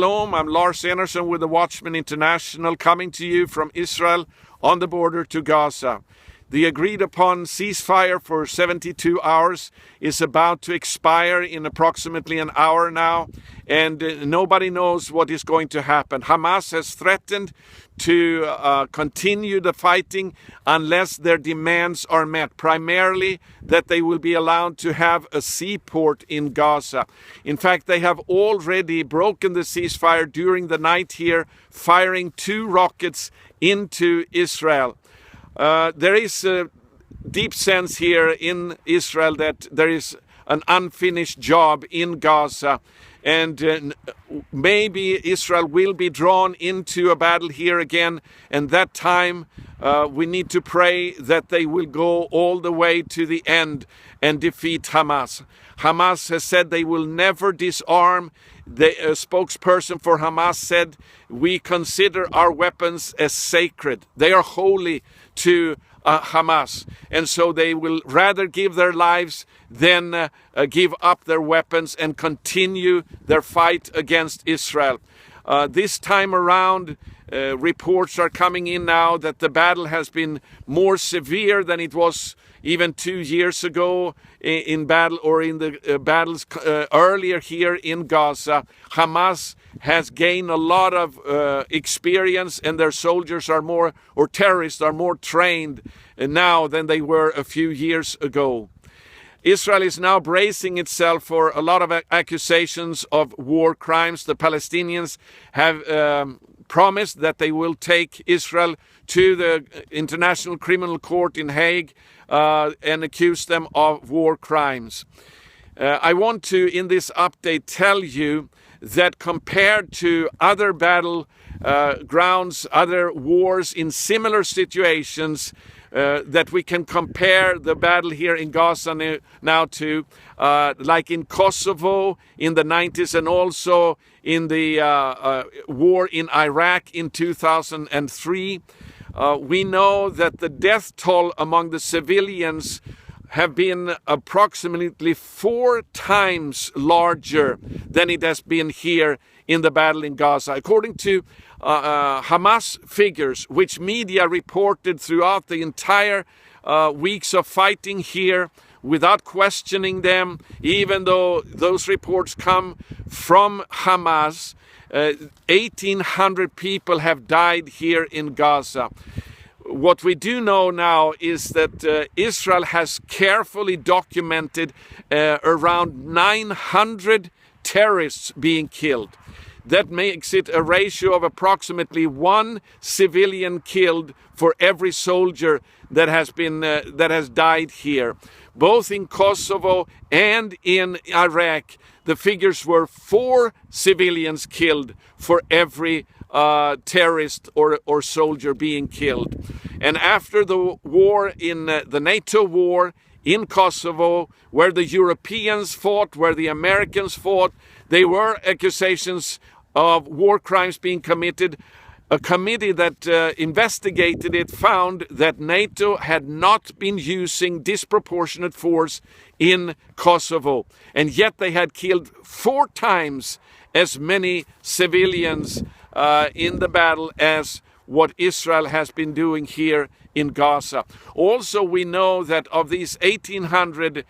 Shalom, I'm Lars Enerson with the Watchman International, coming to you from Israel on the border to Gaza. The agreed upon ceasefire for 72 hours is about to expire in approximately an hour now, and nobody knows what is going to happen. Hamas has threatened to continue the fighting unless their demands are met, primarily that they will be allowed to have a seaport in Gaza. In fact, they have already broken the ceasefire during the night here, firing 2 rockets into Israel. There is a deep sense here in Israel that there is an unfinished job in Gaza, and maybe Israel will be drawn into a battle here again, and that time we need to pray that they will go all the way to the end and defeat Hamas. Hamas has said they will never disarm. The spokesperson for Hamas said, "We consider our weapons as sacred. They are holy to Hamas, and so they will rather give their lives than give up their weapons and continue their fight against Israel." This time around, reports are coming in now that the battle has been more severe than it was even 2 years ago in battle, or in the battles earlier here in Gaza. Hamas has gained a lot of experience, and their soldiers are more, or terrorists are more trained now than they were a few years ago. Israel is now bracing itself for a lot of accusations of war crimes. The Palestinians have promised that they will take Israel to the International Criminal Court in Hague and accuse them of war crimes. I want to, in this update, tell you that compared to other battle grounds, other wars in similar situations, that we can compare the battle here in Gaza now to, like in Kosovo in the 90s, and also in the war in Iraq in 2003. We know that the death toll among the civilians have been approximately 4 times larger than it has been here in the battle in Gaza. According to Hamas figures, which media reported throughout the entire weeks of fighting here without questioning them, even though those reports come from Hamas, 1,800 people have died here in Gaza. What we do know now is that Israel has carefully documented around 900 terrorists being killed. That makes it a ratio of approximately 1 civilian killed for every soldier that has died here. Both in Kosovo and in Iraq, the figures were 4 civilians killed for every terrorist or soldier being killed. And after the war in the NATO war in Kosovo, where the Europeans fought, where the Americans fought, there were accusations of war crimes being committed. A committee that investigated it found that NATO had not been using disproportionate force in Kosovo, and yet they had killed 4 times as many civilians in the battle as what Israel has been doing here in Gaza. Also, we know that of these 1,800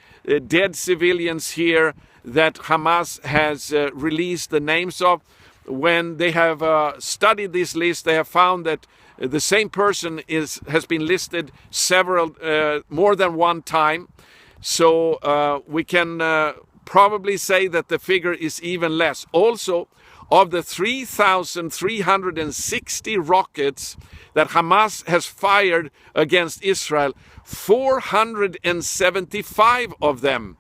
dead civilians here that Hamas has released the names of, when they have studied this list, they have found that the same person has been listed more than one time. So we can probably say that the figure is even less. Also, of the 3,360 rockets that Hamas has fired against Israel, 475 of them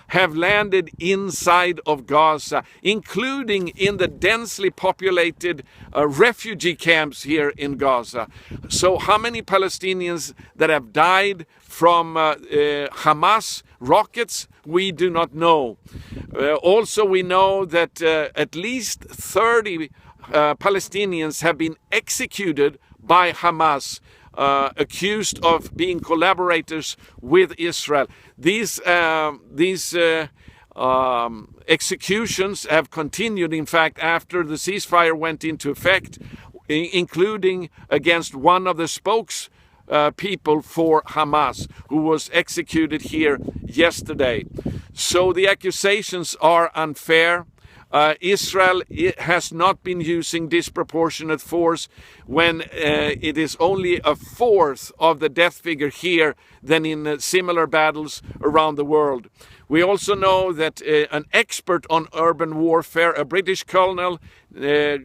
have landed inside of Gaza, including in the densely populated refugee camps here in Gaza. So how many Palestinians that have died from Hamas rockets, we do not know. Also, we know that at least 30 Palestinians have been executed by Hamas, accused of being collaborators with Israel. These executions have continued, in fact, after the ceasefire went into effect, including against one of the spokespeople for Hamas, who was executed here yesterday. So the accusations are unfair. Israel has not been using disproportionate force when it is only a fourth of the death figure here than in similar battles around the world. We also know that an expert on urban warfare, a British colonel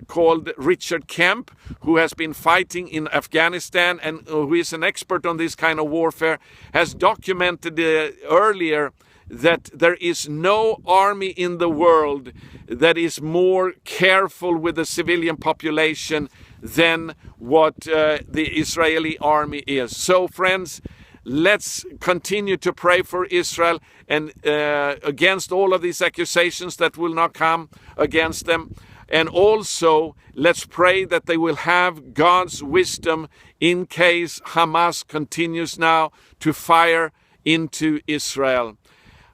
called Richard Kemp, who has been fighting in Afghanistan and who is an expert on this kind of warfare, has documented earlier that there is no army in the world that is more careful with the civilian population than what the Israeli army is. So, friends, let's continue to pray for Israel and against all of these accusations that will not come against them. And also, let's pray that they will have God's wisdom in case Hamas continues now to fire into Israel.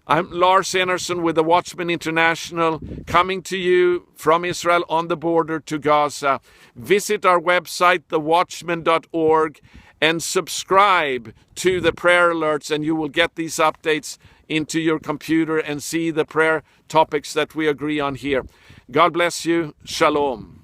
I'm Lars Enerson with the Watchman International, coming to you from Israel on the border to Gaza. Visit our website, thewatchman.org, and subscribe to the prayer alerts, and you will get these updates into your computer and see the prayer topics that we agree on here. God bless you. Shalom.